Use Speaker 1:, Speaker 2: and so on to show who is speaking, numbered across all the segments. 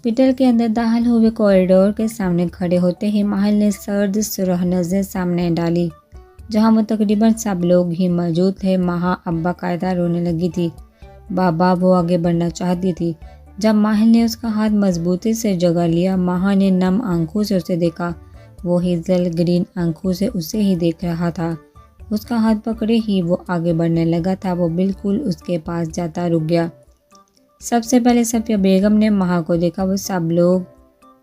Speaker 1: Hospital کے اندر داخل ہوئے کوریڈور کے سامنے کھڑے ہوتے ہی ماہل نے سرد سرخ نظر سامنے ڈالی۔ جہاں وہ تقریباً سب لوگ ہی موجود تھے، ماہا اب باقاعدہ رونے لگی تھی۔ بابا وہ آگے بڑھنا چاہتی تھی۔ جب ماہل نے اس کا ہاتھ مضبوطی سے جگڑ لیا، ماہا نے نم آنکھوں سے اسے دیکھا۔ وہ ہیزل گرین آنکھوں سے اسے ہی دیکھ رہا تھا۔ اس کا ہاتھ پکڑے ہی وہ آگے بڑھنے لگا تھا۔ وہ بالکل اس کے پاس جاتا رک گیا۔ سب سے پہلے صفیہ بیگم نے ماہا کو دیکھا۔ وہ سب لوگ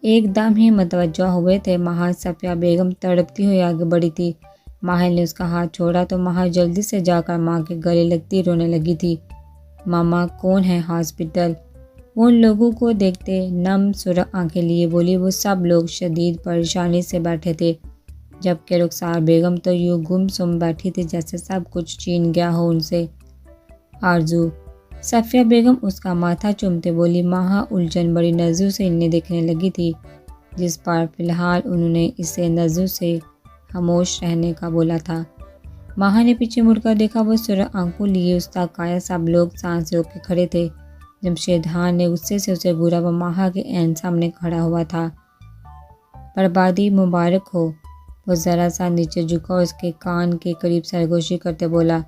Speaker 1: ایک دم ہی متوجہ ہوئے تھے۔ ماہا صفیہ بیگم تڑپتی ہوئی آگے بڑھی تھی۔ ماہل نے اس کا ہاتھ چھوڑا تو ماہا جلدی سے جا کر ماں کے گلے لگتی رونے لگی تھی۔ ماما کون ہے ہاسپٹل؟ وہ ان لوگوں کو دیکھتے نم سرخ آنکھیں لیے بولی۔ وہ سب لوگ شدید پریشانی سے بیٹھے تھے، جبکہ رخسار بیگم تو یوں گم سم بیٹھی تھی جیسے سب کچھ چھین گیا ہو ان سے۔ آرزو، صفیہ بیگم اس کا ماتھا چومتے بولی۔ ماہا الجھن بڑی نظروں سے انہیں دیکھنے لگی تھی، جس پر فی الحال انہوں نے اسے نظروں سے خاموش رہنے کا بولا تھا۔ ماہا نے پیچھے مڑ کر دیکھا۔ وہ سرخ آنکھوں لیے استاق آیا سب لوگ سانس روک کے کھڑے تھے۔ جمشید خان نے غصے سے اسے گھورا۔ وہ ماہا کے عین سامنے کھڑا ہوا تھا۔ بربادی مبارک ہو۔ وہ ذرا سا نیچے جھکا اور اس کے کان کے قریب سرگوشی کرتے بولا۔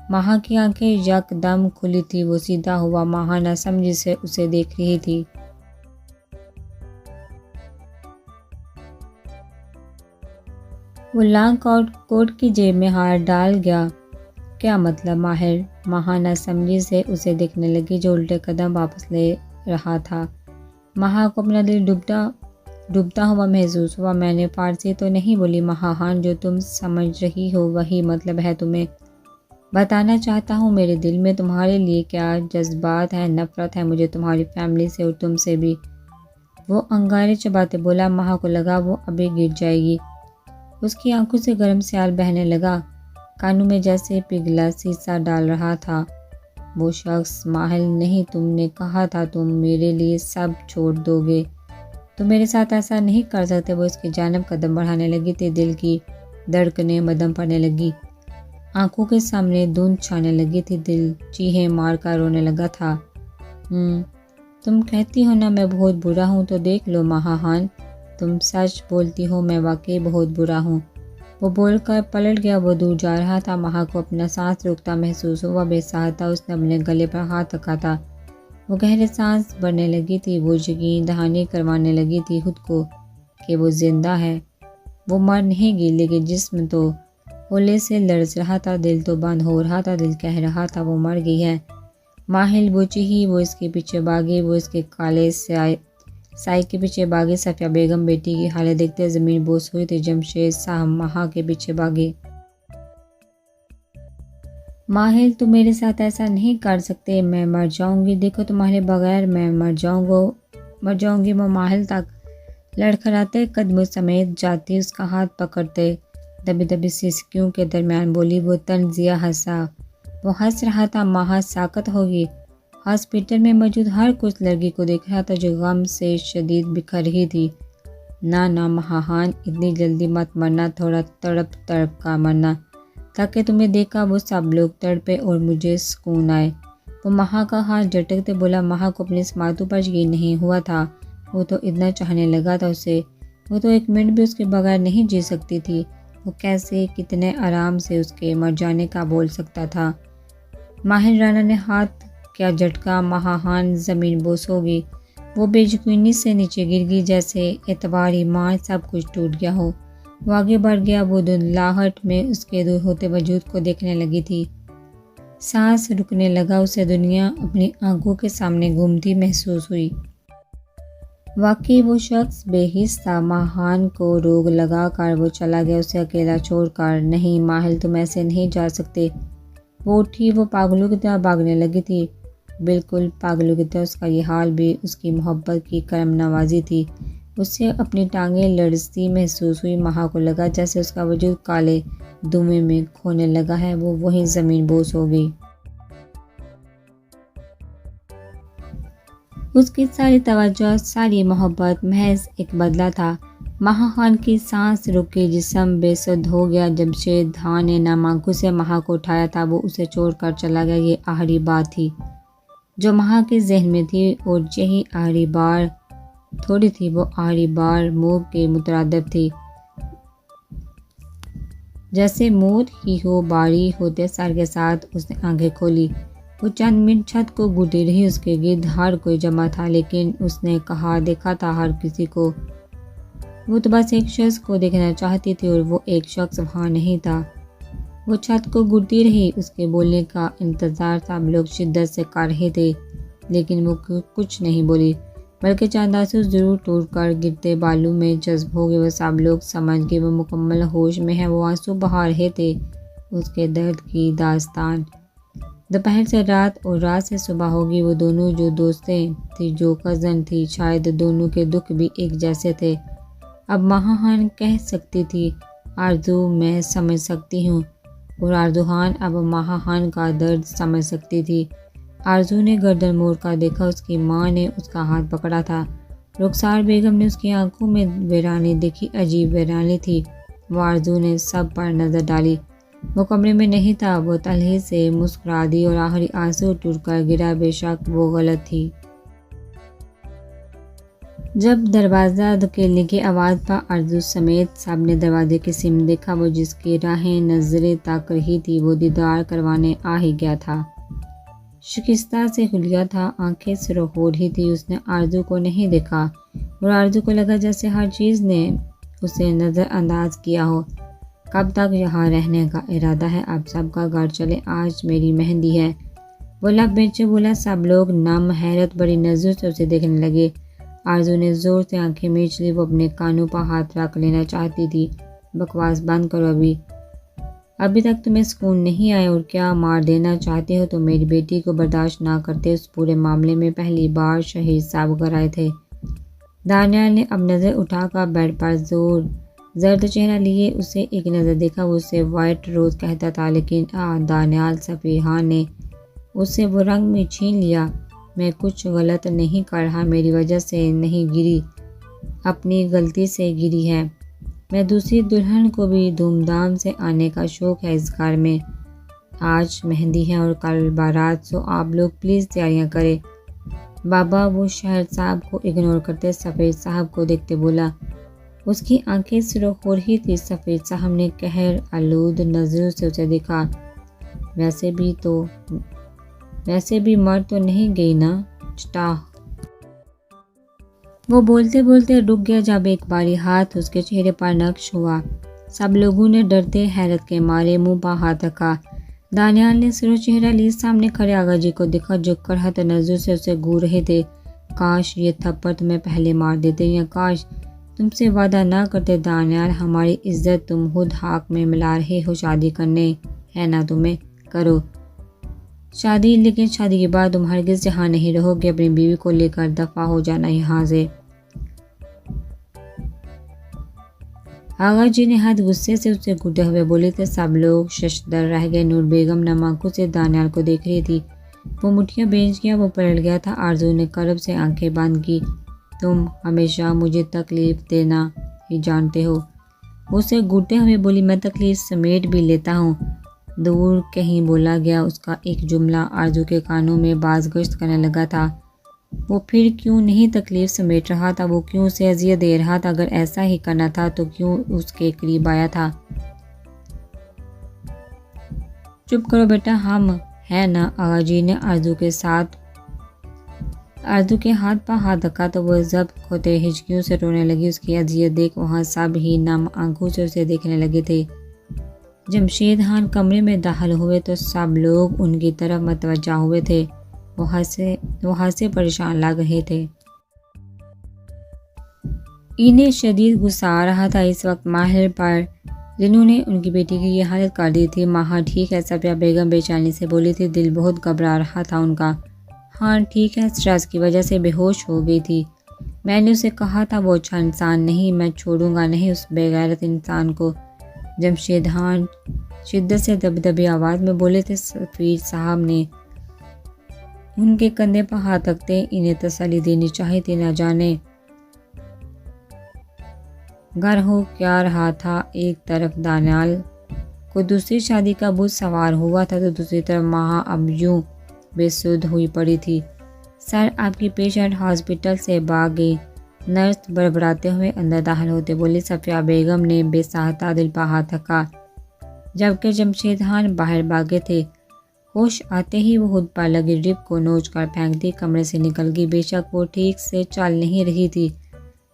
Speaker 1: ماہا کی آنکھیں یک دم کھلی تھی۔ وہ سیدھا ہوا۔ ماہا ناسمجھی سے اسے دیکھ رہی تھی۔ وہ لانگ کوٹ کی جیب میں ہاتھ ڈال گیا۔ کیا مطلب ماہر؟ ماہا ناسمجھی سے اسے دیکھنے لگی جو الٹے قدم واپس لے رہا تھا۔ ماہا کو اپنا دل ڈوبتا ہوا محسوس ہوا۔ میں نے فارسی تو نہیں بولی ماہا خان، جو تم سمجھ رہی ہو وہی مطلب ہے۔ تمہیں بتانا چاہتا ہوں میرے دل میں تمہارے لیے کیا جذبات ہیں، نفرت ہے مجھے تمہاری فیملی سے اور تم سے بھی۔ وہ انگارے چباتے بولا۔ ماہا کو لگا وہ ابھی گر جائے گی۔ اس کی آنکھوں سے گرم سیال بہنے لگا، کانوں میں جیسے پگھلا سیسا ڈال رہا تھا۔ وہ شخص ماہل نہیں، تم نے کہا تھا تم میرے لیے سب چھوڑ دو گے، تم میرے ساتھ ایسا نہیں کر سکتے۔ وہ اس کی جانب قدم بڑھانے لگی تھی۔ دل کی دھڑکنیں مدھم پڑنے لگی، آنکھوں کے سامنے دھند چھانے لگی تھی، دل چیخیں مار کر رونے لگا تھا۔ تم کہتی ہو نا میں بہت برا ہوں، تو دیکھ لو ماہا خان، تم سچ بولتی ہو، میں واقعی بہت برا ہوں۔ وہ بول کر پلٹ گیا۔ وہ دور جا رہا تھا۔ ماہا کو اپنا سانس روکتا محسوس ہوا، بے سہارا اس نے اپنے گلے پر ہاتھ رکھا تھا۔ وہ گہرے سانس بھرنے لگی تھی۔ وہ یقین دہانی کروانے لگی تھی خود کو کہ وہ زندہ ہے، وہ مر نہیں گئی، لیکن جسم تو ہولے سے لرز رہا تھا، دل تو بند ہو رہا تھا، دل کہہ رہا تھا وہ مر گئی ہے۔ ماہل بوچی ہی وہ اس کے پیچھے بھاگی، وہ اس کے کالے سائے کے پیچھے بھاگی۔ صفیہ بیگم بیٹی کی حالت دیکھتے زمین بوس ہوئی تھی۔ جمشید صاحب ماہا کے پیچھے بھاگے۔ ماہل تم میرے ساتھ ایسا نہیں کر سکتے، میں مر جاؤں گی، دیکھو تمہارے بغیر میں مر جاؤں گی۔ وہ ماہل تک لڑکھڑاتے قدموں سمیت جاتی، اس کا ہاتھ پکڑتے دبی دبی سسکیوں کے درمیان بولی۔ وہ طنزیہ ہنسا۔ وہ ہنس رہا تھا۔ ماہا ساکت ہوگی۔ ہاسپٹل میں موجود ہر کچھ لڑکی کو دیکھ رہا تھا جو غم سے شدید بکھر رہی تھی۔ نہ ماہا خان، اتنی جلدی مت مرنا، تھوڑا تڑپ کر مرنا، تاکہ تمہیں دیکھا وہ سب لوگ تڑپے اور مجھے سکون آئے۔ وہ ماہا کا ہاتھ جھٹکتے بولا۔ ماہا کو اپنی سماعتوں پر یقین نہیں ہوا تھا۔ وہ تو اتنا چاہنے لگا تھا اسے، وہ تو ایک منٹ بھی اس کے بغیر نہیں جی سکتی تھی۔ وہ کیسے کتنے آرام سے اس کے مر جانے کا بول سکتا تھا۔ ماہر رانا نے ہاتھ کیا جھٹکا، ماہا خان زمین بوس ہوگی۔ وہ بے یقینی سے نیچے گر گئی، جیسے اعتبار ایمان سب کچھ ٹوٹ گیا ہو۔ وہ آگے بڑھ گیا۔ وہ دھندلاہٹ میں اس کے دور ہوتے وجود کو دیکھنے لگی تھی۔ سانس رکنے لگا، اسے دنیا اپنی آنکھوں کے سامنے گھومتی محسوس ہوئی۔ واقعی وہ شخص بے حس تھا۔ ماہا خان کو روک لگا کر وہ چلا گیا، اسے اکیلا چھوڑ کر۔ نہیں ماہل، تم ایسے نہیں جا سکتے۔ وہ اٹھی، وہ پاگلوں کی طرح بھاگنے لگی تھی، بالکل پاگلوں کی طرح۔ اس کا یہ حال بھی اس کی محبت کی کرم نوازی تھی۔ اسے اپنی ٹانگیں لرزتی محسوس ہوئی۔ ماہا کو لگا جیسے اس کا وجود کالے دھوئیں میں کھونے لگا ہے۔ وہ وہیں زمین بوس ہو گئی۔ اس کی ساری توجہ، ساری محبت محض ایک بدلہ تھا۔ ماہا خان کی سانس رک گئی، جسم بے سدھ ہو گیا۔ جمشید خان نے نم آنکھوں سے ماہا کو اٹھایا تھا، وہ اسے چھوڑ کر چلا گیا۔ یہ آخری بات تھی جو ماہا کے ذہن میں تھی، اور یہی آخری بار تھوڑی تھی، وہ آخری بار منہ کے مترادف تھی، جیسے موت ہی ہو۔ باری ہوتے سر کے ساتھ اس نے آنکھیں کھولی۔ وہ چند منٹ چھت کو گھومتی رہی، اس کے گرد ہر کوئی جمع تھا، لیکن اس نے کہا دیکھا تھا ہر کسی کو۔ وہ تو بس ایک شخص کو دیکھنا چاہتی تھی اور وہ ایک شخص وہاں نہیں تھا۔ وہ چھت کو گھومتی رہی، اس کے بولنے کا انتظار سب لوگ شدت سے کر رہے تھے، لیکن وہ کچھ نہیں بولی، بلکہ چند آنسو ضرور ٹوٹ کر گرتے بالوں میں جذب ہو گئے۔ وہ سب لوگ سمجھ گئے وہ مکمل ہوش میں ہے، وہ آنسو بہا رہے تھے اس کے درد کی داستان۔ دوپہر سے رات اور رات سے صبح ہوگی۔ وہ دونوں جو دوستیں تھیں، جو کزن تھی، شاید دونوں کے دکھ بھی ایک جیسے تھے۔ اب ماہان کہہ سکتی تھی آرزو میں سمجھ سکتی ہوں، اور آرزوہان اب ماہان کا درد سمجھ سکتی تھی۔ آرزو نے گردن موڑ کر دیکھا، اس کی ماں نے اس کا ہاتھ پکڑا تھا۔ رخسار بیگم نے اس کی آنکھوں میں ویرانی دیکھی، عجیب ویرانی تھی۔ وہ آرزو نے سب پر نظر ڈالی، وہ کمرے میں نہیں تھا۔ وہ تلخی سے مسکرا دی اور آخری آنسو ٹوٹ کر گرا۔ بے شک وہ غلط تھی۔ جب دروازہ دھکیلنے کی آواز پر آرزو سمیت سب نے دروازے کی سمت دیکھا، وہ جس کی راہیں نظریں تاک رہی تھی وہ دیدار کروانے آ ہی گیا تھا۔ شکستہ سے حلیہ تھا، آنکھیں سرخ ہو رہی تھی۔ اس نے آرزو کو نہیں دیکھا اور آرزو کو لگا جیسے ہر چیز نے اسے نظر انداز کیا ہو۔ کب تک یہاں رہنے کا ارادہ ہے؟ اب سب کا گھر چلے، آج میری مہندی ہے۔ وہ لب بیچے بولا۔ سب لوگ نم حیرت بڑی نظروں سے اسے دیکھنے لگے۔ آرزو نے زور سے آنکھیں میچ لی، وہ اپنے کانوں پر ہاتھ رکھ لینا چاہتی تھی۔ بکواس بند کرو، ابھی تک تمہیں سکون نہیں آیا اور کیا مار دینا چاہتے ہو؟ تو میری بیٹی کو برداشت نہ کرتے۔ اس پورے معاملے میں پہلی بار شہید صاحب گھر آئے تھے۔ دانیال نے اب نظر اٹھا کر بیڈ پر زرد چہرہ لیے اسے ایک نظر دیکھا۔ وہ اسے وائٹ روز کہتا تھا، لیکن دانیال سفیہان نے اس سے وہ رنگ میں چھین لیا۔ میں کچھ غلط نہیں کر رہا، میری وجہ سے نہیں گری، اپنی غلطی سے گری ہے۔ میں دوسری دلہن کو بھی دھوم دھام سے آنے کا شوق ہے اس گھر میں۔ آج مہندی ہے اور کل بارات، سو آپ لوگ پلیز تیاریاں کریں۔ بابا، وہ شہر صاحب کو اگنور کرتے سفیر صاحب کو دیکھتے بولا۔ اس کی آنکھیں سرخ ہو رہی تھی۔ سفیر صاحب نے قہر آلود نظروں سے اسے دیکھا۔ ویسے بھی مر تو نہیں گئی نا چٹا؟ وہ بولتے بولتے رک گیا جب ایک باری ہاتھ اس کے چہرے پر نقش ہوا۔ سب لوگوں نے ڈرتے حیرت کے مارے منہ پر ہاتھ رکھا۔ دانیال نے سرخ چہرہ لیے سامنے کھڑے آغا جی کو دیکھا، جو کرہت نظروں سے اسے گھور رہے تھے۔ کاش یہ تھپڑ تمہیں پہلے مار دیتے، یا کاش تم سے وعدہ نہ کرتے دانیال، ہماری عزت تم خود ہاک میں ملا رہے ہو۔ شادی کرنے ہے نا تمہیں، کرو شادی، لیکن شادی کے بعد تم ہرگز یہاں نہیں رہو گے۔ اپنی بیوی کو لے کر دفع ہو جانا یہاں سے۔ آغا جی نے حد غصے سے اسے گھٹتے ہوئے بولے تھے۔ سب لوگ ششدر رہ گئے۔ نور بیگم نم آنکھوں سے دانیال کو دیکھ رہی تھی۔ وہ مٹھیاں بھیج گیا، وہ پلٹ گیا تھا۔ آرزو نے کرب سے آنکھیں بند کی۔ تم ہمیشہ مجھے تکلیف دینا ہی جانتے ہو، اسے گھٹتے ہوئے بولی۔ میں تکلیف سمیٹ بھی لیتا ہوں۔ دور کہیں بولا گیا اس کا ایک جملہ آرزو کے کانوں میں باز گشت کرنے لگا تھا۔ وہ پھر کیوں نہیں تکلیف سمیٹ رہا تھا؟ وہ کیوں اسے اذیت دے رہا تھا؟ اگر ایسا ہی کرنا تھا تو کیوں اس کے قریب آیا تھا؟ چپ کرو بیٹا، ہم ہیں نا؟ آغا جی نے آرزو کے ہاتھ پر ہاتھ رکھا تو وہ ضبط کھوتے ہچکیوں سے رونے لگی۔ اس کی اذیت دیکھ وہاں سب ہی نم آنکھوں سے اسے دیکھنے لگے تھے۔ جمشید خان کمرے میں داخل ہوئے تو سب لوگ ان کی طرف متوجہ ہوئے تھے۔ وہ ہنس سے پریشان لگ رہے تھے۔ انہیں شدید غصہ آ رہا تھا اس وقت ماہر پر، جنہوں نے ان کی بیٹی کی یہ حالت کر دی تھی۔ ماہر ٹھیک ہے؟ صفیہ بیگم بے چینی سے بولی تھی۔ دل بہت گھبرا رہا تھا ان کا۔ ہاں ٹھیک ہے، سٹریس کی وجہ سے بے ہوش ہو گئی تھی۔ میں نے اسے کہا تھا وہ اچھا انسان نہیں، میں چھوڑوں گا نہیں اس بے غیرت انسان کو۔ جمشید خان شدت سے دبدبی آواز میں بولے تھے۔ سفیر صاحب نے ان کے کندھے پر ہاتھ رکھتے انہیں تسلی دینی چاہیے تھی۔ نہ جانے گھر ہو کیا رہا تھا۔ ایک طرف دانیال کو دوسری شادی کا بت سوار ہوا تھا تو دوسری طرف ماں اب یوں بے سدھ ہوئی پڑی تھی۔ سر، آپ کی پیشنٹ ہاسپٹل سے بھاگ گئی، نرس بڑبڑاتے ہوئے اندر داخل ہوتے بولی۔ صفیہ بیگم نے بے ساختہ دل پہ ہاتھ رکھا، جبکہ جمشید خان باہر بھاگے تھے۔ ہوش آتے ہی وہ خود پر لگی ڈرپ کو نوچ کر پھینکتی کمرے سے نکل گئی۔ بے شک وہ ٹھیک سے چل نہیں رہی تھی،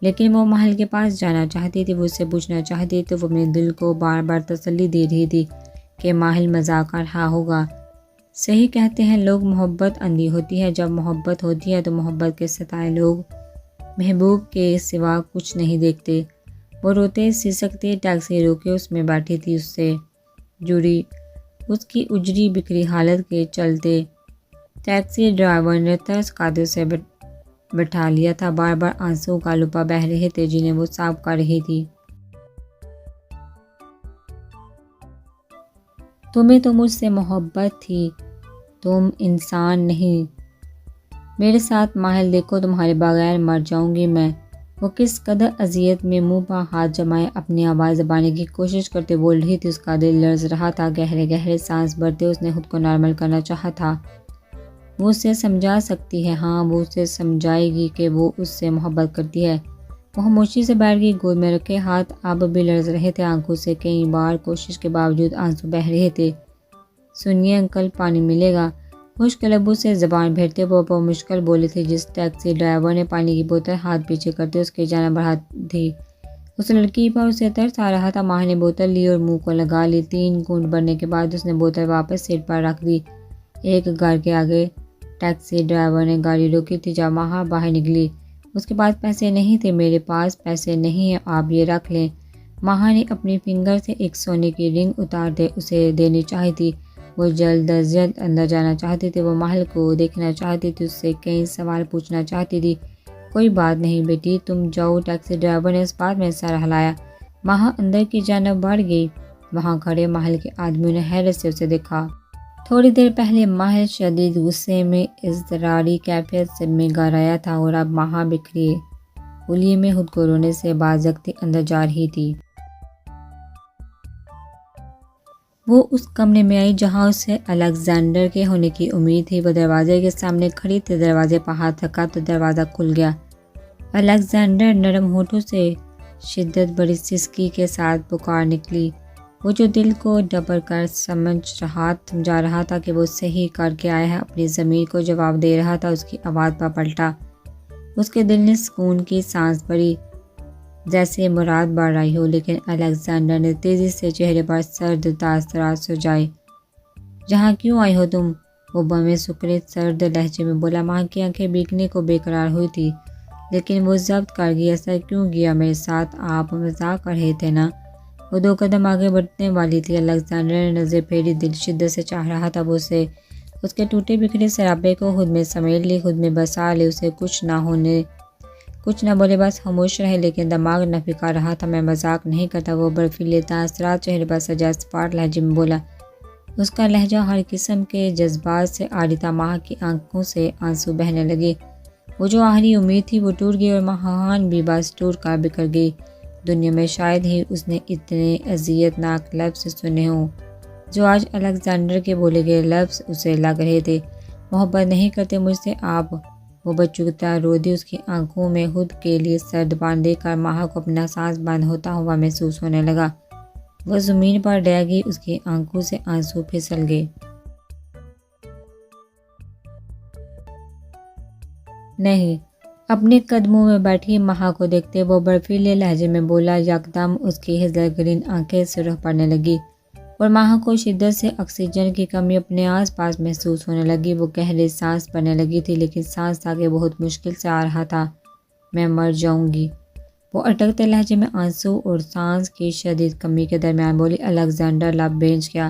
Speaker 1: لیکن وہ محل کے پاس جانا چاہتی تھی۔ وہ اس سے پوچھنا چاہتی تو وہ اپنے دل کو بار بار تسلی دے رہی تھی کہ محل مذاق کر رہا ہوگا۔ صحیح کہتے ہیں لوگ، محبت اندھی ہوتی ہے۔ جب محبت ہوتی ہے تو محبت کے ستائے لوگ محبوب کے سوا کچھ نہیں دیکھتے۔ وہ روتے سسکتے ٹیکسی روکے اس میں بیٹھی تھی۔ اس سے جڑی اس کی اجری بکھری حالت کے چلتے ٹیکسی ڈرائیور نے ترس کھاتے اسے بٹھا لیا تھا۔ بار بار آنسو کا لپا بہہ رہے تھے جنہیں وہ صاف کر رہی تھی۔ تمہیں تو مجھ سے محبت تھی، تم انسان نہیں۔ میرے ساتھ محل دیکھو، تمہارے بغیر مر جاؤں گی میں۔ وہ کس قدر اذیت میں منہ پر ہاتھ جمائے اپنی آواز دبانے کی کوشش کرتے بول رہی تھی۔ اس کا دل لرز رہا تھا۔ گہرے گہرے سانس بھرتے اس نے خود کو نارمل کرنا چاہا تھا۔ وہ اسے سمجھا سکتی ہے، ہاں وہ اسے سمجھائے گی کہ وہ اس سے محبت کرتی ہے۔ وہ خاموشی سے بیٹھ گئی، گود میں رکھے ہاتھ اب بھی لرز رہے تھے، آنکھوں سے کئی بار کوشش کے باوجود آنسو بہہ رہے تھے۔ سنیے انکل، پانی ملے گا؟ خشک لبوں سے زبان پھیرتے وہ مشکل بولی تھی۔ جس ٹیکسی ڈرائیور نے پانی کی بوتل ہاتھ پیچھے کرتے اس کی جانب بڑھا تھی، اس لڑکی پر اسے ترس آ رہا تھا۔ ماہ نے بوتل لی اور منہ کو لگا لی۔ 3 گھونٹ بھرنے کے بعد اس نے بوتل واپس سیٹ پر رکھ دی۔ ایک گھر کے آگے ٹیکسی ڈرائیور نے گاڑی روکی تھی۔ جب ماہ باہر نکلی، اس کے پاس پیسے نہیں تھے۔ میرے پاس پیسے نہیں ہیں، آپ یہ رکھ لیں۔ ماہ نے اپنی فنگر سے ایک سونے کی رنگ اتار دے اسے دینی چاہی تھی۔ وہ جلد از جلد اندر جانا چاہتی تھی۔ وہ محل کو دیکھنا چاہتی تھی، اس سے کئی سوال پوچھنا چاہتی تھی۔ کوئی بات نہیں بیٹی، تم جاؤ، ٹیکسی ڈرائیور نے اس بات میں سر ہلایا۔ ماہ اندر کی جانب بڑھ گئی۔ وہاں کھڑے محل کے آدمیوں نے حیرت سے اسے دیکھا۔ تھوڑی دیر پہلے محل شدید غصے میں اضطراری کیفیت میں گھرایا تھا اور اب ماہ بکھری ہولیے میں خود کو رونے سے بازکتی اندر جا رہی تھی۔ وہ اس کمرے میں آئی جہاں اسے الیگزینڈر کے ہونے کی امید تھی۔ وہ دروازے کے سامنے کھڑی تھی، دروازے پر ہاتھ رکھا تو دروازہ کھل گیا۔ الیگزینڈر نرم ہونٹوں سے شدت بڑی سسکی کے ساتھ پکار نکلی۔ وہ جو دل کو ڈبر کر سمجھا رہا تھا کہ وہ صحیح کر کے آیا ہے، اپنی ضمیر کو جواب دے رہا تھا، اس کی آواز پر پلٹا۔ اس کے دل نے سکون کی سانس بھری، جیسے مراد بڑھ رہی ہو، لیکن الیگزینڈر نے تیزی سے چہرے پر سرد تاثرات سجائے۔ یہاں کیوں آئی ہو تم؟ وہ بمے سکڑے سرد لہجے میں بولا۔ ماہ کی آنکھیں بھیگنے کو بے قرار ہوئی تھی، لیکن وہ ضبط کر گئی۔ ایسا کیوں گیا میرے ساتھ؟ آپ مذاق کر رہے تھے نا؟ وہ 2 قدم آگے بڑھنے والی تھی۔ الیگزینڈر نے نظر پھیری، دل شدت سے چاہ رہا تھا وہ اسے اس کے ٹوٹے بکھرے سراپے کو خود میں سمیٹ لے، خود میں بسا لے، اسے کچھ نہ بولے، بس خاموش رہے، لیکن دماغ نفی کر رہا تھا۔ میں مذاق نہیں کرتا، وہ برفیلے تاثرات چہرے پر سجا سپاٹ لہجے میں بولا۔ اس کا لہجہ ہر قسم کے جذبات سے عاری تھا۔ ماہ کی آنکھوں سے آنسو بہنے لگے۔ وہ جو آخری امید تھی وہ ٹوٹ گئی اور ماہان بھی بس ٹوٹ کر بکھر گئی۔ دنیا میں شاید ہی اس نے اتنے اذیت ناک لفظ سنے ہوں جو آج الیگزینڈر کے بولے گئے لفظ اسے لگ رہے تھے۔ محبت نہیں کرتے مجھ سے آپ؟ وہ بچوں کی طرح رو دی۔ اس کی آنکھوں میں خود کے لیے سرد پان دیکھ کر ماہ کو اپنا سانس بند ہوتا ہوا محسوس ہونے لگا۔ وہ زمین پر ڈہ گئی، اس کی آنکھوں سے آنسو پھسل گئے۔ نہیں، اپنے قدموں میں بیٹھی ماہ کو دیکھتے وہ برفیلے لہجے میں بولا۔ یکدم اس کی ہزل گرین آنکھیں سرخ پڑنے لگی اور ماہ کو شدت سے آکسیجن کی کمی اپنے آس پاس محسوس ہونے لگی۔ وہ گہرے سانس بھرنے لگی تھی، لیکن سانس آگے بہت مشکل سے آ رہا تھا۔ میں مر جاؤں گی، وہ اٹکتے لہجے میں آنسو اور سانس کی شدید کمی کے درمیان بولی۔ الیگزینڈر لب بھینچ گیا۔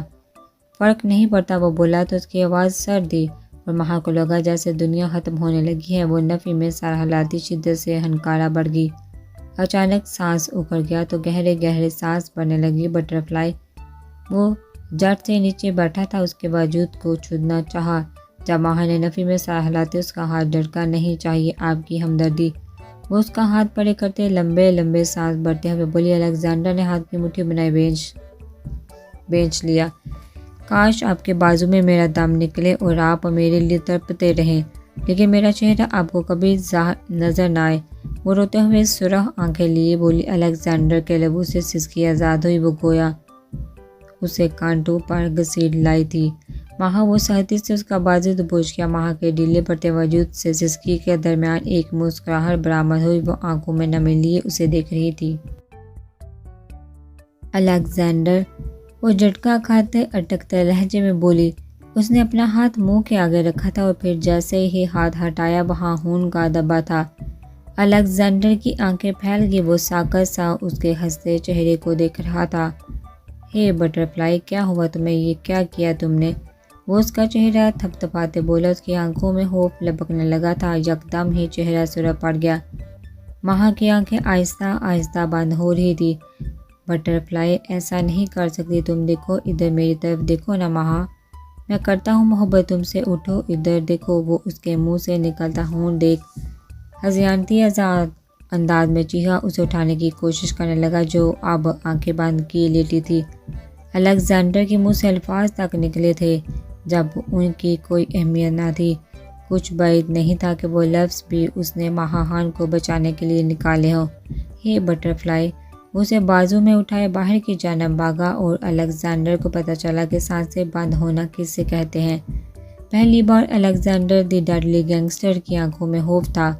Speaker 1: فرق نہیں پڑتا، وہ بولا تو اس کی آواز سرد تھی اور ماہ کو لگا جیسے دنیا ختم ہونے لگی ہے۔ وہ نفی میں سر ہلاتی، شدت سے ہنکارا بڑھ گئی۔ اچانک سانس اکھڑ گیا تو گہرے گہرے سانس بھرنے لگی۔ بٹرفلائی وہ جٹ سے نیچے بیٹھا تھا، اس کے وجود کو چھونا چاہا۔ جب ماہ نے نفی میں سر ہلاتے اس کا ہاتھ ڈھڑکا۔ نہیں چاہیے آپ کی ہمدردی، وہ اس کا ہاتھ پرے کرتے لمبے لمبے سانس بھرتے ہوئے بولی۔ الیگزینڈر نے ہاتھ کی مٹھی بنائے بینچ لیا۔ کاش آپ کے بازو میں میرا دم نکلے اور آپ میرے لیے تڑپتے رہیں، لیکن میرا چہرہ آپ کو کبھی نظر نہ آئے۔ وہ روتے ہوئے سرخ آنکھیں لیے بولی۔ الیگزینڈر کے لبوں سے سسکی آزاد ہوئی۔ وہ گویا اسے کانٹوں پر گھسیٹ لائی تھی۔ ماہا وہ سختی سے اس کا بازو دبوچ گیا۔ ماہا کے ڈھیلے پڑتے وجود سے سسکی کے درمیان ایک مسکراہٹ برآمد ہوئی۔ وہ آنکھوں میں نمی لیے اسے دیکھ رہی تھی۔ الیگزینڈر، وہ جھٹکا کھاتے اٹکتے لہجے میں بولی۔ اس نے اپنا ہاتھ منہ کے آگے رکھا تھا اور پھر جیسے ہی ہاتھ ہٹایا وہاں خون کا دھبا تھا۔ الیگزینڈر کی آنکھیں پھیل گئی۔ وہ ساکت سا اس کے ہنستے چہرے کو دیکھ رہا تھا۔ ہے بٹر فلائی، کیا ہوا تمہیں؟ یہ کیا کیا تم نے؟ وہ اس کا چہرہ تھپتھپاتے بولا۔ اس کی آنکھوں میں خوف لپکنے لگا تھا۔ یکدم ہی چہرہ سرخ پڑ گیا۔ ماہا کی آنکھیں آہستہ آہستہ بند ہو رہی تھی۔ بٹر فلائی، ایسا نہیں کر سکتی تم۔ دیکھو ادھر، میری طرف دیکھو نا ماہا، میں کرتا ہوں محبت تم سے۔ اٹھو ادھر دیکھو۔ وہ اس کے منہ سے نکلتا خون دیکھ ہذیانتی انداز میں چیخا۔ اسے اٹھانے کی کوشش کرنے لگا جو اب آنکھیں بند کیے لیٹی تھی۔ الیگزینڈر کے منہ سے الفاظ تک نکلے تھے جب ان کی کوئی اہمیت نہ تھی۔ کچھ بعید نہیں تھا کہ وہ لفظ بھی اس نے ماہا خان کو بچانے کے لیے نکالے ہوں۔ ہے بٹر فلائی، وہ اسے بازو میں اٹھائے باہر کی جانب بھاگا اور الیگزینڈر کو پتہ چلا کہ سانسیں بند ہونا کسے کہتے ہیں۔ پہلی بار الیگزینڈر دی ڈیڈلی گینگسٹر کی آنکھوں میں خوف تھا۔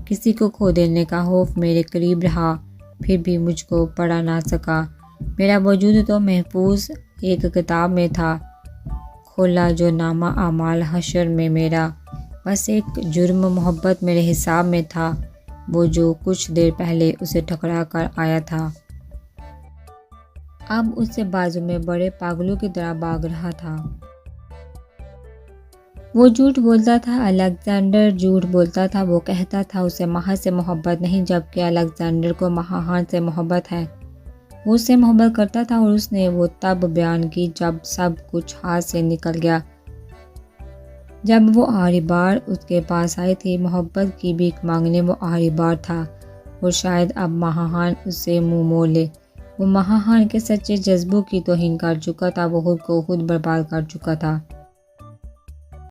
Speaker 1: کسی کو کھو دینے کا خوف میرے قریب رہا، پھر بھی مجھ کو پڑھا نہ سکا۔ میرا وجود تو محفوظ ایک کتاب میں تھا، کھولا جو نامہ اعمال حشر میں میرا۔ بس ایک جرم محبت میرے حساب میں تھا، وہ جو کچھ دیر پہلے اسے ٹھکرا کر آیا تھا۔ اب اس سے بازو میں بڑے پاگلوں کی طرح بھاگ رہا تھا۔ وہ جھوٹ بولتا تھا، الیگزینڈر جھوٹ بولتا تھا۔ وہ کہتا تھا اسے ماہا سے محبت نہیں، جبکہ الیگزینڈر کو ماہا خان سے محبت ہے۔ وہ اس سے محبت کرتا تھا اور اس نے وہ تب بیان کی جب سب کچھ ہاتھ سے نکل گیا، جب وہ آخری بار اس کے پاس آئی تھی محبت کی بھیک مانگنے۔ وہ آخری بار تھا اور شاید اب ماہا خان اس سے منہ موڑ لے۔ وہ ماہا خان کے سچے جذبوں کی توہین کر چکا تھا، وہ خود کو خود برباد کر چکا تھا۔